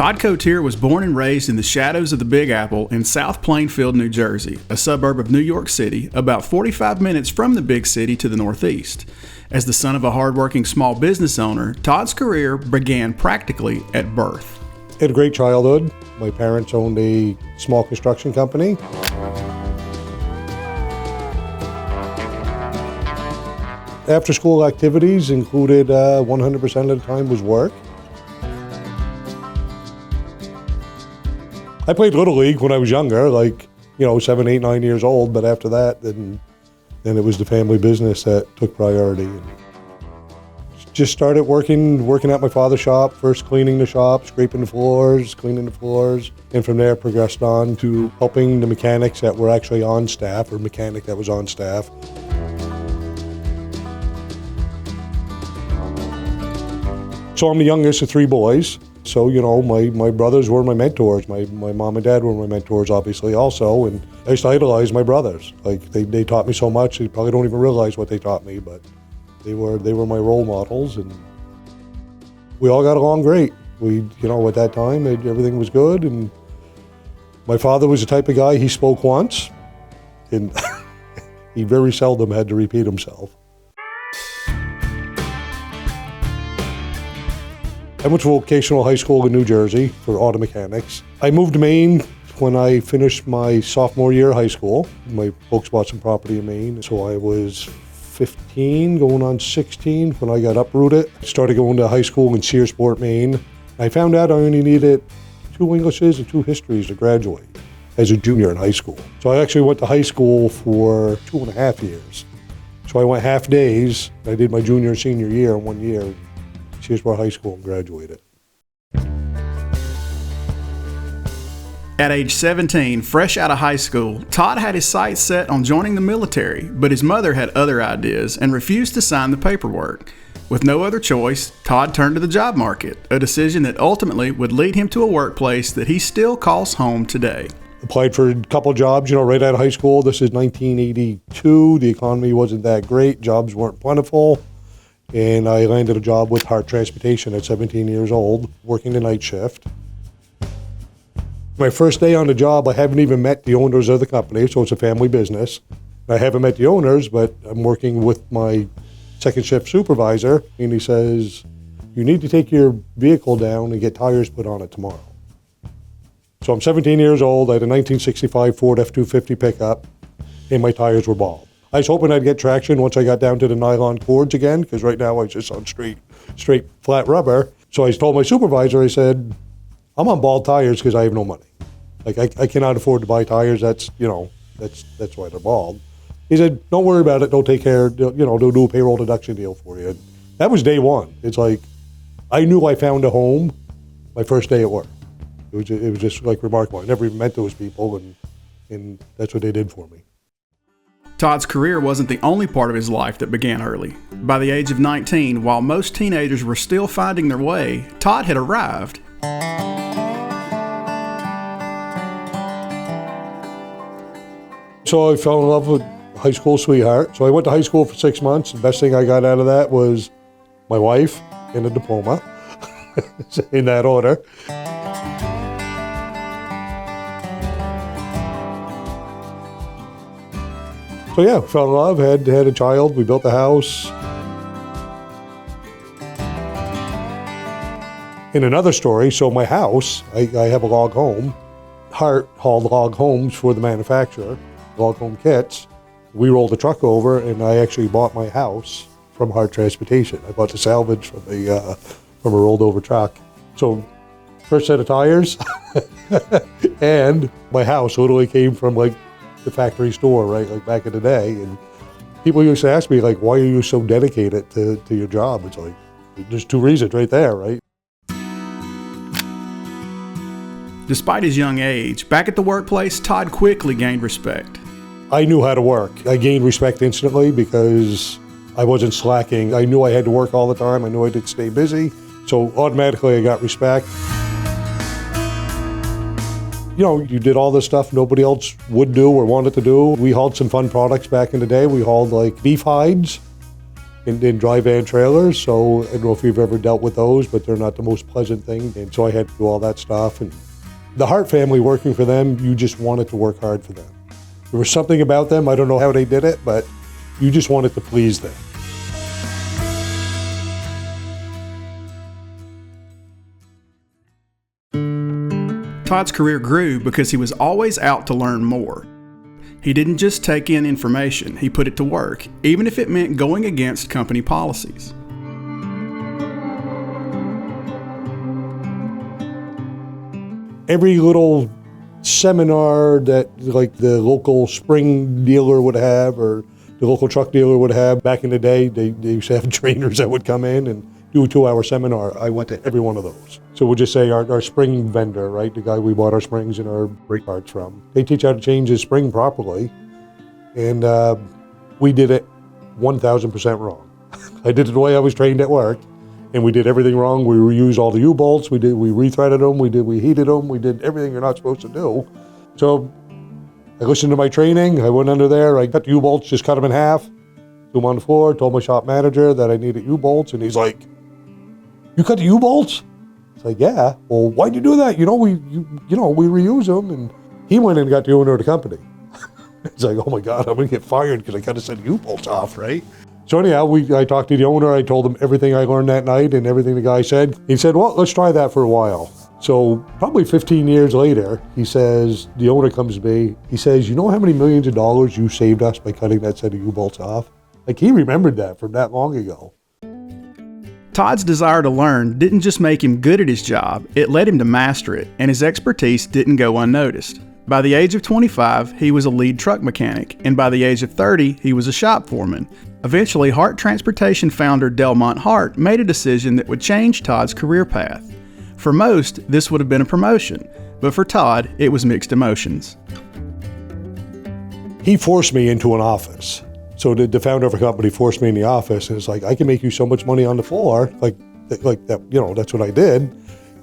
Todd Cotier was born and raised in the shadows of the Big Apple in South Plainfield, New Jersey, a suburb of New York City, about 45 minutes from the big city to the northeast. As the son of a hardworking small business owner, Todd's career began practically at birth. I had a great childhood. My parents owned a small construction company. After school activities included 100% of the time was work. I played Little League when I was younger, 7, 8, 9 years old, but after that, then it was the family business that took priority. Just started working at my father's shop, first cleaning the shop, scraping the floors, cleaning the floors, and from there progressed on to helping the mechanics that were actually on staff, or mechanic that was on staff. So I'm the youngest of 3 boys. So, my brothers were my mentors. My mom and dad were my mentors, obviously, also. And I used to idolize my brothers. They taught me so much, they probably don't even realize what they taught me, but they were my role models. And we all got along great. At that time, everything was good. And my father was the type of guy, he spoke once, and he very seldom had to repeat himself. I went to vocational high school in New Jersey for auto mechanics. I moved to Maine when I finished my sophomore year of high school. My folks bought some property in Maine, so I was 15, going on 16 when I got uprooted. Started going to high school in Searsport, Maine. I found out I only needed 2 Englishes and 2 histories to graduate as a junior in high school. So I actually went to high school for 2.5 years. So I went half days. I did my junior and senior year in 1 year. Searsport High School and graduated. At age 17, fresh out of high school, Todd had his sights set on joining the military, but his mother had other ideas and refused to sign the paperwork. With no other choice, Todd turned to the job market, a decision that ultimately would lead him to a workplace that he still calls home today. Applied for a couple jobs, right out of high school. This is 1982. The economy wasn't that great. Jobs weren't plentiful. And I landed a job with Hartt Transportation at 17 years old, working the night shift. My first day on the job, I haven't even met the owners of the company, so it's a family business. I haven't met the owners, but I'm working with my second shift supervisor, and he says, "You need to take your vehicle down and get tires put on it tomorrow." So I'm 17 years old, I had a 1965 Ford F-250 pickup, and my tires were bald. I was hoping I'd get traction once I got down to the nylon cords again, because right now I was just on straight flat rubber. So I told my supervisor, I said, "I'm on bald tires because I have no money. I cannot afford to buy tires. That's why they're bald." He said, "Don't worry about it. They'll take care. They'll do a payroll deduction deal for you." And that was day one. It's like I knew I found a home my first day at work. It was just remarkable. I never even met those people, and that's what they did for me. Todd's career wasn't the only part of his life that began early. By the age of 19, while most teenagers were still finding their way, Todd had arrived. So I fell in love with a high school sweetheart. So I went to high school for 6 months. The best thing I got out of that was my wife and a diploma, in that order. So yeah, fell in love, had a child, we built the house. In another story, so my house, I have a log home. Hartt hauled log homes for the manufacturer, log home kits. We rolled the truck over, and I actually bought my house from Hartt Transportation. I bought the salvage from a rolled over truck. So first set of tires, and my house literally came from the factory store, right, back in the day. And people used to ask me, why are you so dedicated to your job? It's there's 2 reasons right there, right? Despite his young age, back at the workplace, Todd quickly gained respect. I knew how to work. I gained respect instantly because I wasn't slacking. I knew I had to work all the time. I knew I had to stay busy. So automatically I got respect. You did all this stuff nobody else would do or wanted to do. We hauled some fun products back in the day. We hauled beef hides in dry van trailers. So I don't know if you've ever dealt with those, but they're not the most pleasant thing. And so I had to do all that stuff. And the Hartt family, working for them, you just wanted to work hard for them. There was something about them, I don't know how they did it, but you just wanted to please them. Todd's career grew because he was always out to learn more. He didn't just take in information, he put it to work, even if it meant going against company policies. Every little seminar that like the local spring dealer would have or the local truck dealer would have, back in the day, they used to have trainers that would come in and do a 2-hour seminar. I went to every one of those. So we'll just say our spring vendor, right, the guy we bought our springs and our brake parts from, they teach how to change his spring properly. And we did it 1,000% wrong. I did it the way I was trained at work, and we did everything wrong. We reused all the U-bolts, we rethreaded them, we heated them, we did everything you're not supposed to do. So I listened to my training, I went under there, I cut the U-bolts, just cut them in half, threw them on the floor, told my shop manager that I needed U-bolts, and he's like, "You cut the U-bolts?" It's like, "Yeah." "Well, why'd you do that? We reuse them." And he went in and got the owner of the company. It's like, oh my God, I'm gonna get fired because I got to send U-bolts off, right? So anyhow, I talked to the owner. I told him everything I learned that night and everything the guy said. He said, "Well, let's try that for a while." So probably 15 years later, he says, the owner comes to me. He says, "You know how many millions of dollars you saved us by cutting that set of U-bolts off?" Like, he remembered that from that long ago. Todd's desire to learn didn't just make him good at his job, it led him to master it, and his expertise didn't go unnoticed. By the age of 25, he was a lead truck mechanic, and by the age of 30, he was a shop foreman. Eventually, Hartt Transportation founder Delmont Hartt made a decision that would change Todd's career path. For most, this would have been a promotion, but for Todd, it was mixed emotions. He forced me into an office. So the founder of a company forced me in the office, and it's like, "I can make you so much money on the floor," like that, that's what I did.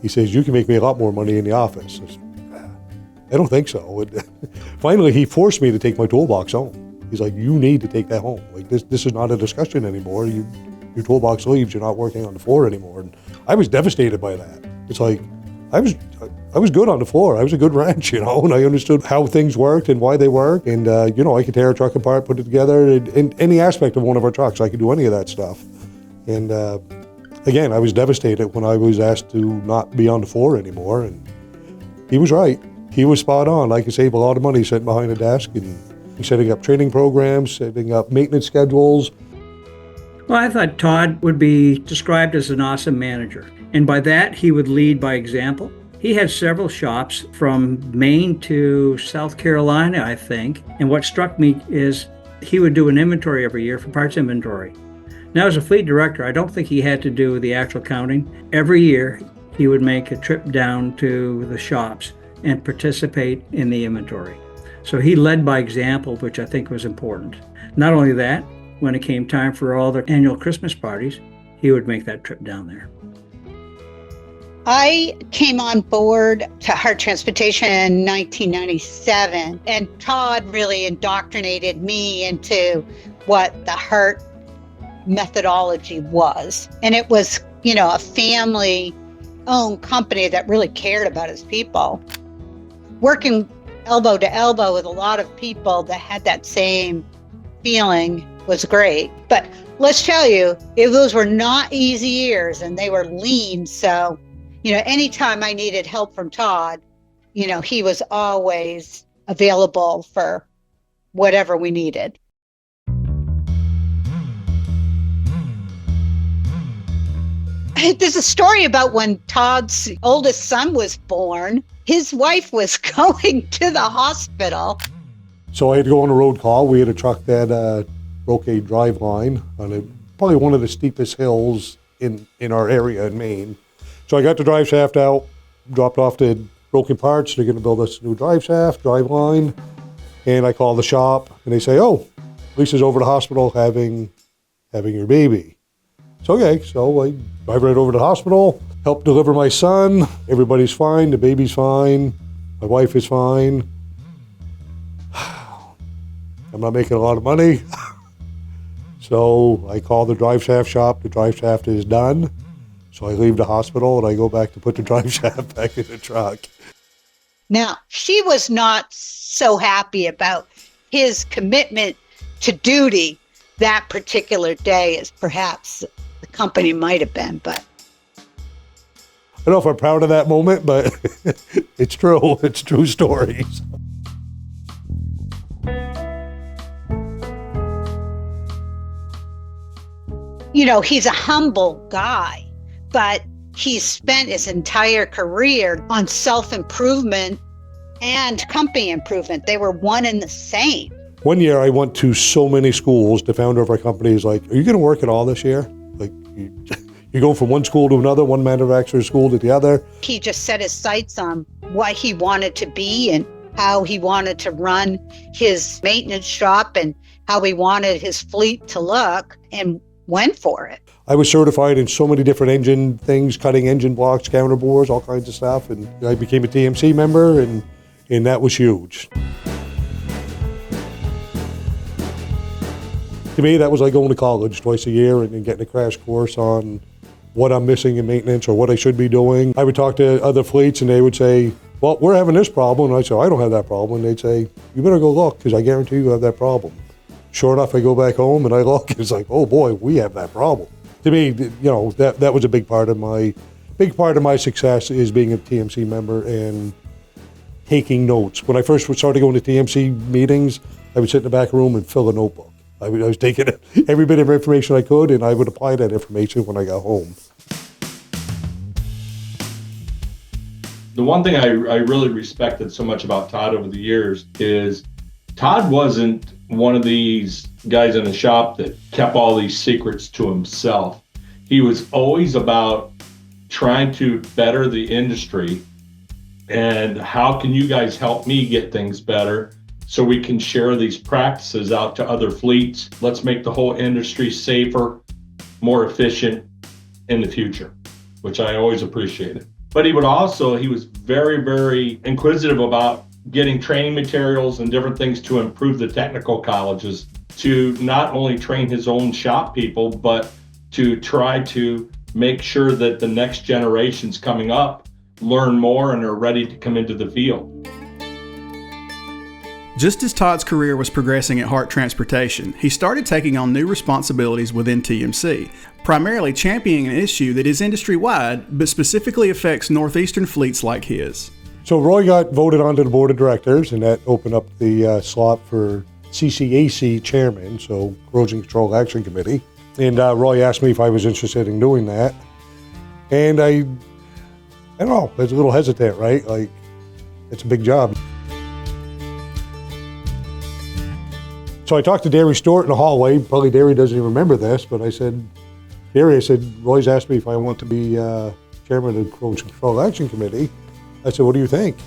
He says, "You can make me a lot more money in the office." I don't think so. Finally, he forced me to take my toolbox home. He's like, "You need to take that home. Like, this is not a discussion anymore. Your toolbox leaves, you're not working on the floor anymore." And I was devastated by that. It's like, I was good on the floor. I was a good wrench, and I understood how things worked and why they work. And, I could tear a truck apart, put it together, in any aspect of one of our trucks. I could do any of that stuff. And, again, I was devastated when I was asked to not be on the floor anymore. And he was right. He was spot on. I could save a lot of money sitting behind a desk and setting up training programs, setting up maintenance schedules. Well, I thought Todd would be described as an awesome manager. And by that, he would lead by example. He had several shops from Maine to South Carolina, I think. And what struck me is he would do an inventory every year for parts inventory. Now, as a fleet director, I don't think he had to do the actual counting. Every year, he would make a trip down to the shops and participate in the inventory. So he led by example, which I think was important. Not only that, when it came time for all the annual Christmas parties, he would make that trip down there. I came on board to Hartt Transportation in 1997, and Todd really indoctrinated me into what the Hartt methodology was. And it was, a family-owned company that really cared about its people. Working elbow to elbow with a lot of people that had that same feeling was great. But let's tell you, those were not easy years, and they were lean, so anytime I needed help from Todd, he was always available for whatever we needed. There's a story about when Todd's oldest son was born. His wife was going to the hospital. So I had to go on a road call. We had a truck that broke a drive line on probably one of the steepest hills in our area in Maine. So I got the drive shaft out, dropped off the broken parts. They're going to build us a new drive shaft, drive line. And I call the shop, and they say, "Oh, Lisa's over to the hospital having your baby." So, okay, so I drive right over to the hospital, help deliver my son. Everybody's fine. The baby's fine. My wife is fine. I'm not making a lot of money. So I call the drive shaft shop. The drive shaft is done. So I leave the hospital and I go back to put the drive shaft back in the truck. Now, she was not so happy about his commitment to duty that particular day as perhaps the company might have been, but I don't know if I'm proud of that moment, but it's true. It's true stories. you know, he's a humble guy, but he's spent his entire career on self-improvement and company improvement. They were one and the same. One year I went to so many schools. The founder of our company is like, are you going to work at all this year? Like, you go from one school to another, one manufacturer school to the other. He just set his sights on what he wanted to be and how he wanted to run his maintenance shop and how he wanted his fleet to look, and went for it. I was certified in so many different engine things, cutting engine blocks, counterbores, all kinds of stuff. And I became a TMC member, and that was huge. To me, that was like going to college twice a year and getting a crash course on what I'm missing in maintenance or what I should be doing. I would talk to other fleets and they would say, well, we're having this problem. And I'd say, I don't have that problem. And they'd say, you better go look because I guarantee you have that problem. Sure enough, I go back home and I look and it's like, oh boy, we have that problem. To me, you know, that was a big part of my success is being a TMC member and taking notes. When I first started going to TMC meetings, I would sit in the back room and fill a notebook. I was taking every bit of information I could, and I would apply that information when I got home. The one thing I really respected so much about Todd over the years is Todd wasn't one of these guys in the shop that kept all these secrets to himself. He was always about trying to better the industry and how can you guys help me get things better so we can share these practices out to other fleets. Let's make the whole industry safer, more efficient in the future, which I always appreciated. But he was very, very inquisitive about getting training materials and different things to improve the technical colleges, to not only train his own shop people, but to try to make sure that the next generations coming up learn more and are ready to come into the field. Just as Todd's career was progressing at Hartt Transportation, he started taking on new responsibilities within TMC, primarily championing an issue that is industry-wide, but specifically affects Northeastern fleets like his. So Roy got voted onto the board of directors, and that opened up the slot for CCAC chairman, so Corrosion Control Action Committee. And Roy asked me if I was interested in doing that. And I don't know, I was a little hesitant, right? Like, it's a big job. So I talked to Derry Stewart in the hallway. Probably Derry doesn't even remember this, but I said, Roy's asked me if I want to be chairman of the Corrosion Control Action Committee. I said, what do you think?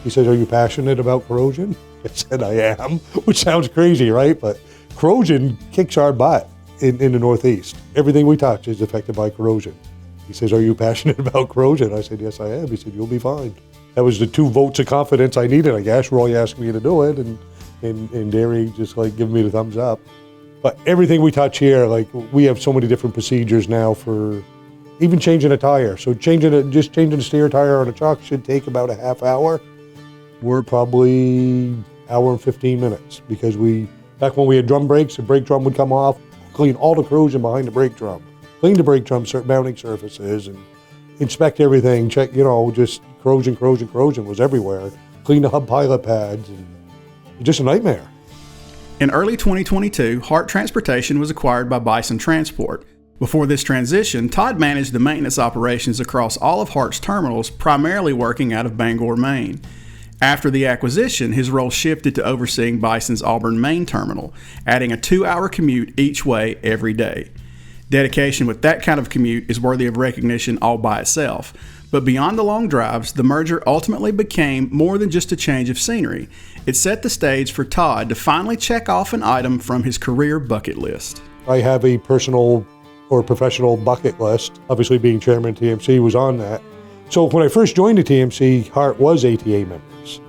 He said, are you passionate about corrosion? I said, I am, which sounds crazy, right? But corrosion kicks our butt in the Northeast. Everything we touch is affected by corrosion. He says, are you passionate about corrosion? I said, yes, I am. He said, you'll be fine. That was the 2 votes of confidence I needed, I guess. Roy asked me to do it, and Derry just like giving me the thumbs up. But everything we touch here, like we have so many different procedures now for even changing a tire. So changing the steer tire on a truck should take about a half hour. We're probably hour and 15 minutes because back when we had drum brakes, the brake drum would come off, clean all the corrosion behind the brake drum, clean the brake drum mounting surfaces and inspect everything, check, just corrosion was everywhere. Clean the hub pilot pads and just a nightmare. In early 2022, Hartt Transportation was acquired by Bison Transport. Before this transition, Todd managed the maintenance operations across all of Hartt's terminals, primarily working out of Bangor, Maine. After the acquisition, his role shifted to overseeing Bison's Auburn, Maine terminal, adding a 2-hour commute each way every day. Dedication with that kind of commute is worthy of recognition all by itself. But beyond the long drives, the merger ultimately became more than just a change of scenery. It set the stage for Todd to finally check off an item from his career bucket list. I have a personal or professional bucket list. Obviously, being chairman of TMC was on that. So when I first joined the TMC, Hartt was ATA members.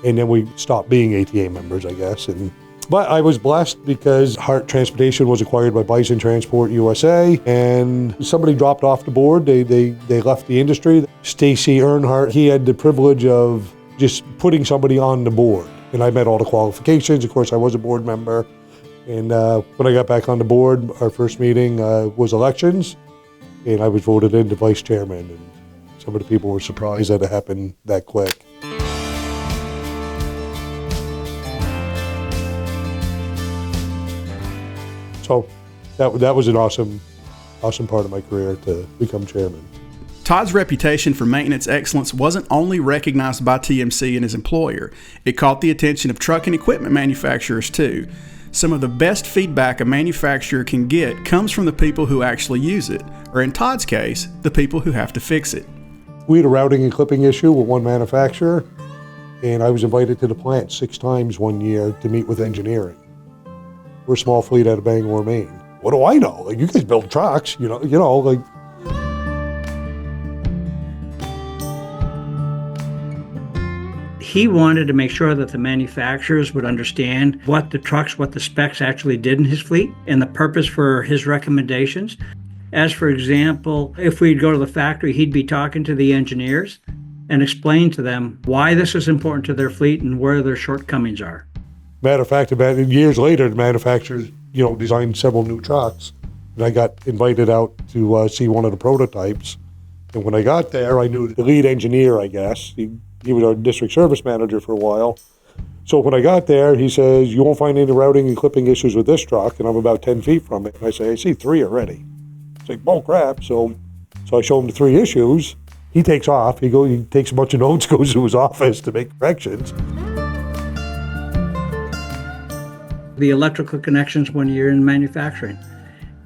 And then we stopped being ATA members, I guess. And But I was blessed because Hartt Transportation was acquired by Bison Transport USA, and somebody dropped off the board. They left the industry. Stacy Earnhardt, he had the privilege of just putting somebody on the board. And I met all the qualifications. Of course, I was a board member. And when I got back on the board, our first meeting was elections, and I was voted into vice chairman. And some of the people were surprised that it happened that quick. So that was an awesome part of my career to become chairman. Todd's reputation for maintenance excellence wasn't only recognized by TMC and his employer. It caught the attention of truck and equipment manufacturers too. Some of the best feedback a manufacturer can get comes from the people who actually use it, or in Todd's case, the people who have to fix it. We had a routing and clipping issue with one manufacturer, and I was invited to the plant 6 times one year to meet with engineering. We're a small fleet out of Bangor, Maine. What do I know? Like, you guys build trucks, you know, like. He wanted to make sure that the manufacturers would understand what the specs actually did in his fleet and the purpose for his recommendations. As for example, if we'd go to the factory, he'd be talking to the engineers and explain to them why this is important to their fleet and where their shortcomings are. Matter of fact, about years later, the manufacturers, designed several new trucks, and I got invited out to see one of the prototypes. And when I got there, I knew the lead engineer, I guess. He was our district service manager for a while. So when I got there, he says, "You won't find any routing and clipping issues with this truck," and I'm about 10 feet from it. And I say, "I see 3 already." It's like, "Oh crap!" So I show him the 3 issues. He takes off. He takes a bunch of notes, goes to his office to make corrections. The electrical connections when you're in manufacturing.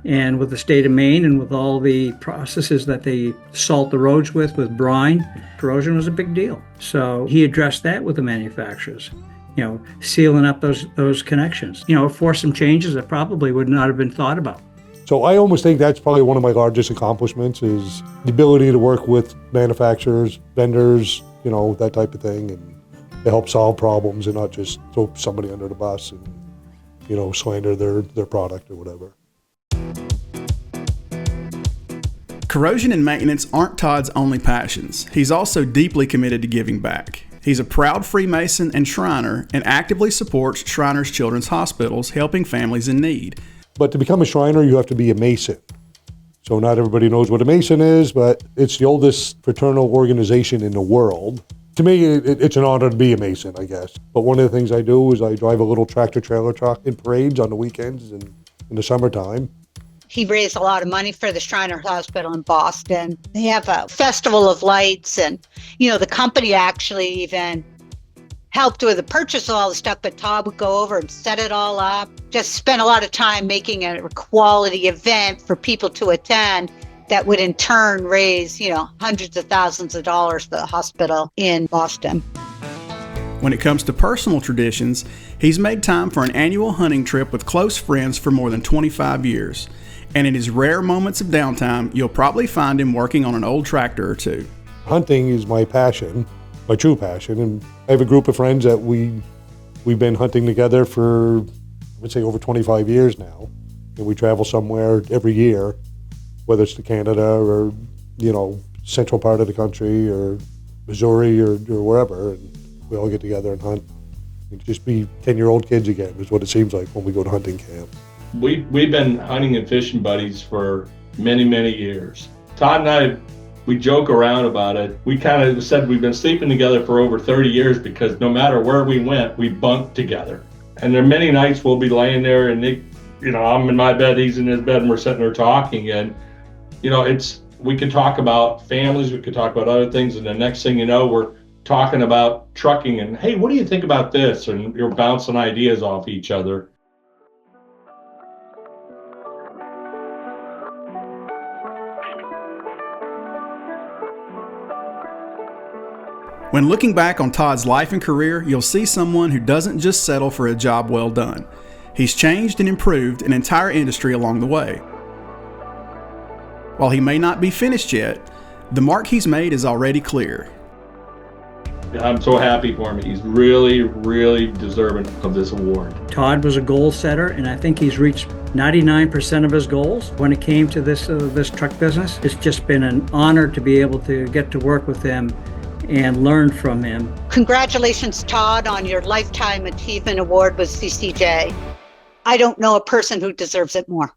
And with the state of Maine and with all the processes that they salt the roads with brine, corrosion was a big deal. So he addressed that with the manufacturers, sealing up those connections, for some changes that probably would not have been thought about. So I almost think that's probably one of my largest accomplishments is the ability to work with manufacturers, vendors, that type of thing, and to help solve problems and not just throw somebody under the bus and, slander their product or whatever. Corrosion and maintenance aren't Todd's only passions. He's also deeply committed to giving back. He's a proud Freemason and Shriner and actively supports Shriners Children's Hospitals, helping families in need. But to become a Shriner, you have to be a Mason. So not everybody knows what a Mason is, but it's the oldest fraternal organization in the world. To me, it's an honor to be a Mason, I guess. But one of the things I do is I drive a little tractor-trailer truck in parades on the weekends and in the summertime. He raised a lot of money for the Shriner Hospital in Boston. They have a festival of lights, and, the company actually even helped with the purchase of all the stuff, but Todd would go over and set it all up. Just spent a lot of time making a quality event for people to attend that would in turn raise, hundreds of thousands of dollars for the hospital in Boston. When it comes to personal traditions, he's made time for an annual hunting trip with close friends for more than 25 years. And in his rare moments of downtime, you'll probably find him working on an old tractor or two. Hunting is my passion, my true passion, and I have a group of friends that we've been hunting together for, I would say, over 25 years now. And we travel somewhere every year, whether it's to Canada or, central part of the country or Missouri or wherever. And we all get together and hunt. And just be 10-year-old kids again is what it seems like when we go to hunting camp. We've been hunting and fishing buddies for many, many years. Todd and I, we joke around about it. We kind of said we've been sleeping together for over 30 years because no matter where we went, we bunked together. And there are many nights we'll be laying there and I'm in my bed, he's in his bed, and we're sitting there talking. And, we could talk about families, we could talk about other things. And the next thing you know, we're talking about trucking and, hey, what do you think about this? And you're bouncing ideas off each other. When looking back on Todd's life and career, you'll see someone who doesn't just settle for a job well done. He's changed and improved an entire industry along the way. While he may not be finished yet, the mark he's made is already clear. I'm so happy for him. He's really, really deserving of this award. Todd was a goal setter, and I think he's reached 99% of his goals when it came to this truck business. It's just been an honor to be able to get to work with him and learn from him. Congratulations, Todd, on your Lifetime Achievement Award with CCJ. I don't know a person who deserves it more.